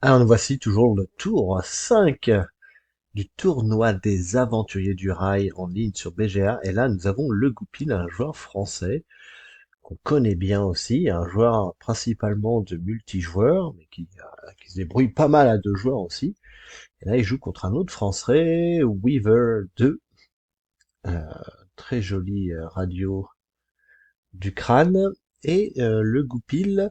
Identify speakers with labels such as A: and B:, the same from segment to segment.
A: Alors nous voici toujours le tour 5 du tournoi des aventuriers du rail en ligne sur BGA. Et là, nous avons le Goupil, un joueur français qu'on connaît bien aussi, un joueur principalement de multijoueur, mais qui se débrouille pas mal à deux joueurs aussi. Et là, il joue contre un autre Français, Weaver 2, euh, très joli radio du crâne. Et le Goupil,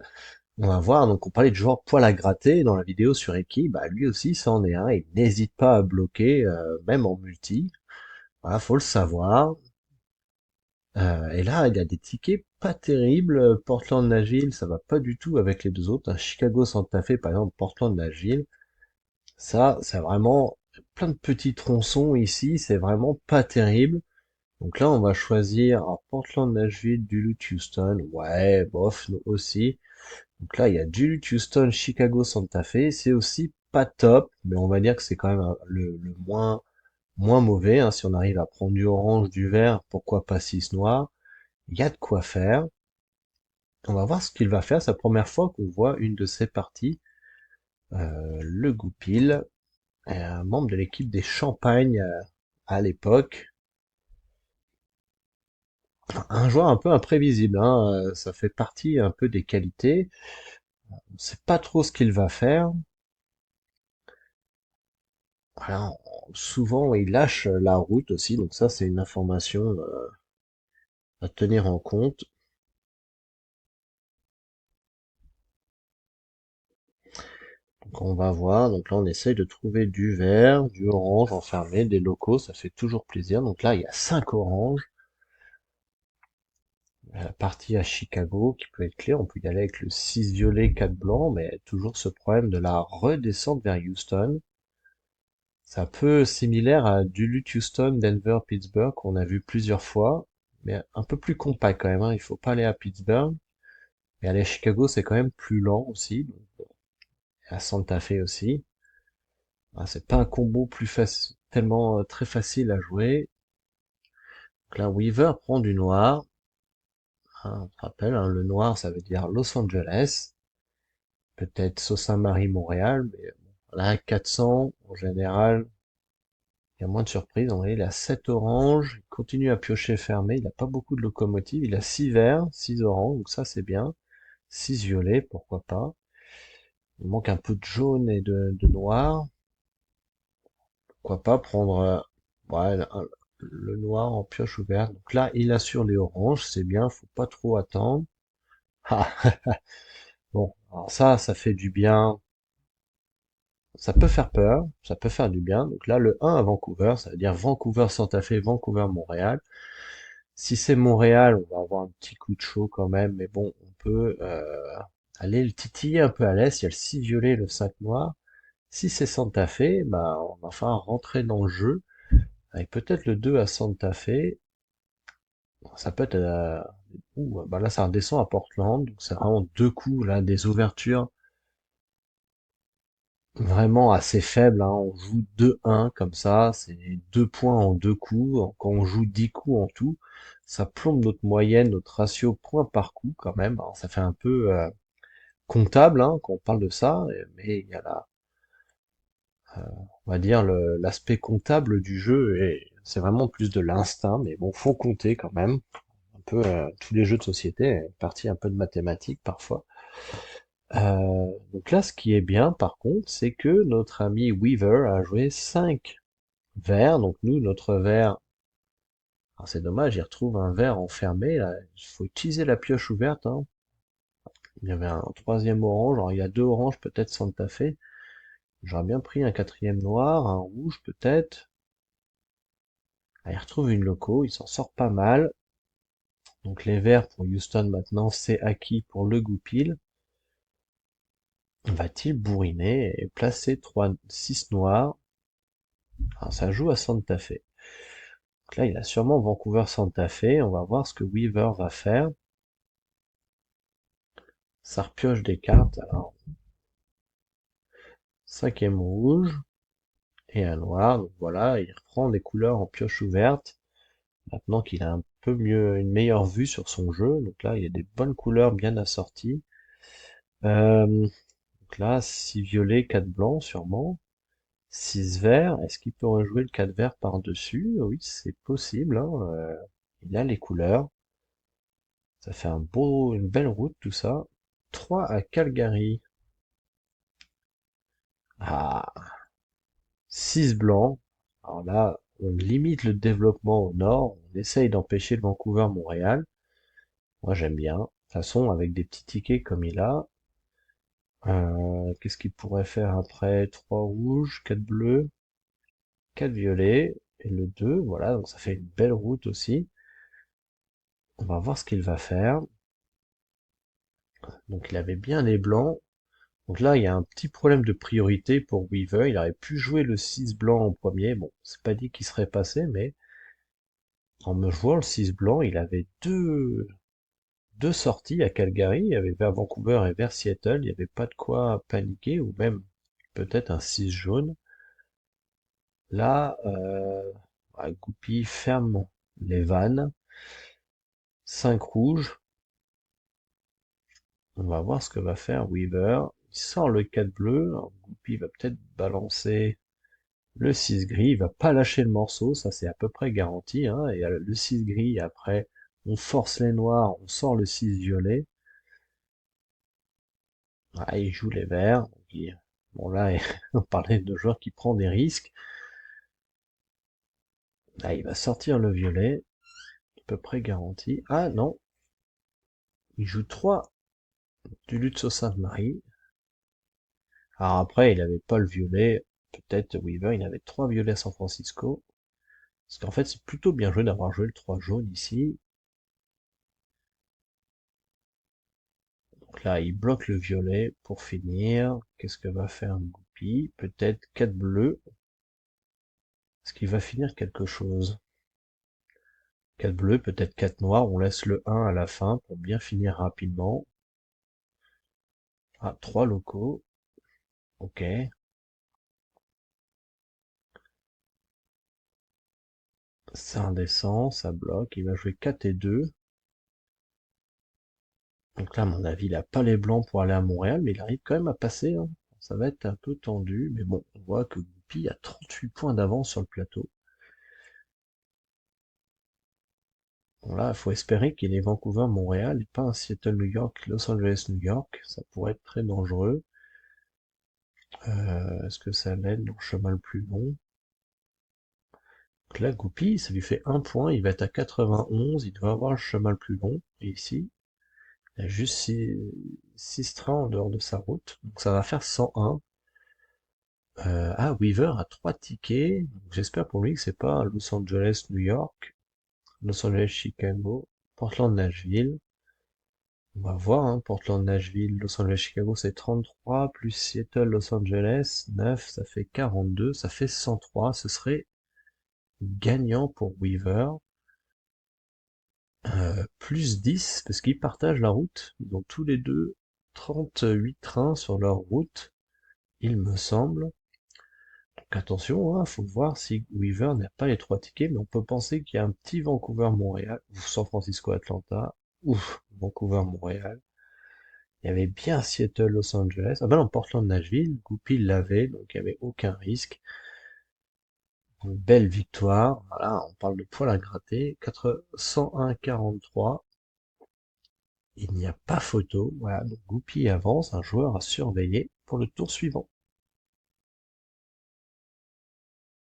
A: on va voir, donc on parlait de joueurs poil à gratter dans la vidéo sur Eki, bah lui aussi c'en est un, il n'hésite pas à bloquer, même en multi, voilà, faut le savoir. Et là, il y a des tickets pas terribles, Portland Nashville, ça va pas du tout avec les deux autres, un Chicago Santa Fe par exemple, Portland Nashville, ça, c'est vraiment plein de petits tronçons ici, c'est vraiment pas terrible. Donc là, on va choisir un Portland Nashville, Duluth Houston, ouais, bof, nous aussi. Donc là, il y a Duluth, Houston, Chicago, Santa Fe. C'est aussi pas top, mais on va dire que c'est quand même le moins mauvais, hein. Si on arrive à prendre du orange, du vert, pourquoi pas 6 noirs. Il y a de quoi faire. On va voir ce qu'il va faire. C'est la première fois qu'on voit une de ces parties. Le Goupil, un membre de l'équipe des Champagnes à l'époque. Un joueur un peu imprévisible, hein. Ça fait partie un peu des qualités. On sait pas trop ce qu'il va faire. Voilà, souvent il lâche la route aussi, donc ça c'est une information à tenir en compte. Donc on va voir, donc là on essaye de trouver du vert, du orange enfermé, des locaux, ça fait toujours plaisir. Donc là il y a 5 oranges, la partie à Chicago qui peut être clé, on peut y aller avec le 6 violet, 4 blanc, mais toujours ce problème de la redescente vers Houston. C'est un peu similaire à Duluth, Houston, Denver, Pittsburgh qu'on a vu plusieurs fois, mais un peu plus compact quand même, hein. Il faut pas aller à Pittsburgh. Et aller à Chicago, c'est quand même plus lent aussi. Donc, et à Santa Fe aussi. Ah, c'est pas un combo plus facile, tellement très facile à jouer. Donc là, Weaver prend du noir. Hein, on se rappelle, hein, le noir, ça veut dire Los Angeles. Peut-être Sault-Saint-Marie, Montréal. Mais bon, là, 400, en général, il y a moins de surprises. On voit, il a 7 oranges. Il continue à piocher fermé. Il n'a pas beaucoup de locomotives. Il a 6 verts, 6 oranges. Donc ça, c'est bien. 6 violets, pourquoi pas. Il manque un peu de jaune et de noir. Pourquoi pas prendre ouais, le noir en pioche ouverte. Donc là, il assure les oranges, c'est bien, faut pas trop attendre. Ah, bon, alors ça fait du bien. Ça peut faire peur, ça peut faire du bien. Donc là, le 1 à Vancouver, ça veut dire Vancouver, Santa Fe, Vancouver, Montréal. Si c'est Montréal, on va avoir un petit coup de chaud quand même, mais bon, on peut aller le titiller un peu à l'est. Il y a le 6 violet, le 5 noir. Si c'est Santa Fe, bah, on va falloir rentrer dans le jeu avec peut-être le 2 à Santa Fe. Ça peut être... bah là, ça redescend à Portland. Donc c'est vraiment deux coups, là, des ouvertures vraiment assez faibles, hein. On joue 2-1 comme ça. C'est 2 points en deux coups. Quand on joue 10 coups en tout, ça plombe notre moyenne, notre ratio point par coup quand même. Alors, ça fait un peu comptable, hein, quand on parle de ça. Mais il y a on va dire, l'aspect comptable du jeu. Et c'est vraiment plus de l'instinct. Mais bon, faut compter quand même. Un peu tous les jeux de société, partie un peu de mathématiques parfois. Donc là, ce qui est bien par contre, c'est que notre ami Weaver a joué 5 verres. Donc nous, notre verre, alors c'est dommage, il retrouve un verre enfermé. Là. Il faut utiliser la pioche ouverte, hein. Il y avait un troisième orange, alors il y a deux oranges peut-être Santa Fe. J'aurais bien pris un quatrième noir, un rouge peut-être. Ah, il retrouve une loco, il s'en sort pas mal. Donc les verts pour Houston maintenant, c'est acquis pour le Goupil. Va-t-il bourriner et placer 6 noirs? Alors ça joue à Santa Fe. Donc là, il a sûrement Vancouver Santa Fe. On va voir ce que Weaver va faire. Ça repioche des cartes. Alors, cinquième rouge et un noir. Donc voilà, il reprend des couleurs en pioche ouverte. Maintenant qu'il a un peu mieux, une meilleure vue sur son jeu. Donc là, il y a des bonnes couleurs bien assorties. Donc Donc là, 6 violets, 4 blancs sûrement. 6 verts. Est-ce qu'il peut rejouer le 4 vert par-dessus? Oui, c'est possible, hein. Il a les couleurs. Ça fait une belle route tout ça. 3 à Calgary. Ah, 6 blancs. Alors là, on limite le développement au nord. On essaye d'empêcher le Vancouver-Montréal. Moi, j'aime bien. De toute façon, avec des petits tickets comme il a, qu'est-ce qu'il pourrait faire après? 3 rouges, 4 bleus, 4 violets, et le 2, voilà, donc ça fait une belle route aussi. On va voir ce qu'il va faire. Donc il avait bien les blancs. Donc là, il y a un petit problème de priorité pour Weaver. Il aurait pu jouer le 6 blanc en premier. Bon, c'est pas dit qu'il serait passé, mais en me jouant le 6 blanc, il avait deux sorties à Calgary. Il y avait vers Vancouver et vers Seattle. Il n'y avait pas de quoi paniquer, ou même peut-être un 6 jaune. Là, Goupil ferme les vannes. 5 rouges. On va voir ce que va faire Weaver. Il sort le 4 bleu. Alors, Goupil va peut-être balancer le 6 gris. Il va pas lâcher le morceau, ça c'est à peu près garanti, hein. Et le 6 gris, après, on force les noirs, on sort le 6 violet. Ah, il joue les verts. Bon là, on parlait de joueur qui prend des risques. Là, il va sortir le violet, à peu près garanti. Ah non, il joue 3 du Lutz au Sainte-Marie. Alors après, il avait pas le violet. Peut-être Weaver, il avait 3 violets à San Francisco. Parce qu'en fait, c'est plutôt bien joué d'avoir joué le 3 jaune ici. Donc là, il bloque le violet pour finir. Qu'est-ce que va faire Goupil? Peut-être 4 bleus. Est-ce qu'il va finir quelque chose? 4 bleus, peut-être 4 noirs. On laisse le 1 à la fin pour bien finir rapidement. Ah, 3 locaux. Ok. Ça indécent, ça bloque. Il va jouer 4 et 2. Donc là, à mon avis, il a pas les blancs pour aller à Montréal, mais il arrive quand même à passer, hein. Ça va être un peu tendu, mais bon, on voit que Goupil a 38 points d'avance sur le plateau. Bon, là, il faut espérer qu'il est Vancouver-Montréal et pas un Seattle-New York, Los Angeles-New York. Ça pourrait être très dangereux. Est-ce que ça l'aide dans le chemin le plus long? Donc là, Goupil, ça lui fait 1 point. Il va être à 91. Il doit avoir le chemin le plus long. Et ici, il a juste 6 trains en dehors de sa route. Donc ça va faire 101. Weaver a 3 tickets. J'espère pour lui que c'est pas Los Angeles-New York, Los Angeles-Chicago, Portland-Nashville. On va voir, hein, Portland, Nashville, Los Angeles, Chicago, c'est 33, plus Seattle, Los Angeles, 9, ça fait 42, ça fait 103, ce serait gagnant pour Weaver, plus 10, parce qu'ils partagent la route, ils ont tous les deux 38 trains sur leur route, il me semble. Donc attention, hein, faut voir si Weaver n'a pas les 3 tickets, mais on peut penser qu'il y a un petit Vancouver-Montréal, ou San Francisco-Atlanta, ou Vancouver-Montréal. Il y avait bien Seattle, Los Angeles. Ah ben non, Portland, Nashville. Goupil l'avait, donc il n'y avait aucun risque. Une belle victoire. Voilà, on parle de poil à gratter. 101-43. Il n'y a pas photo. Voilà, donc Goupil avance, un joueur à surveiller pour le tour suivant.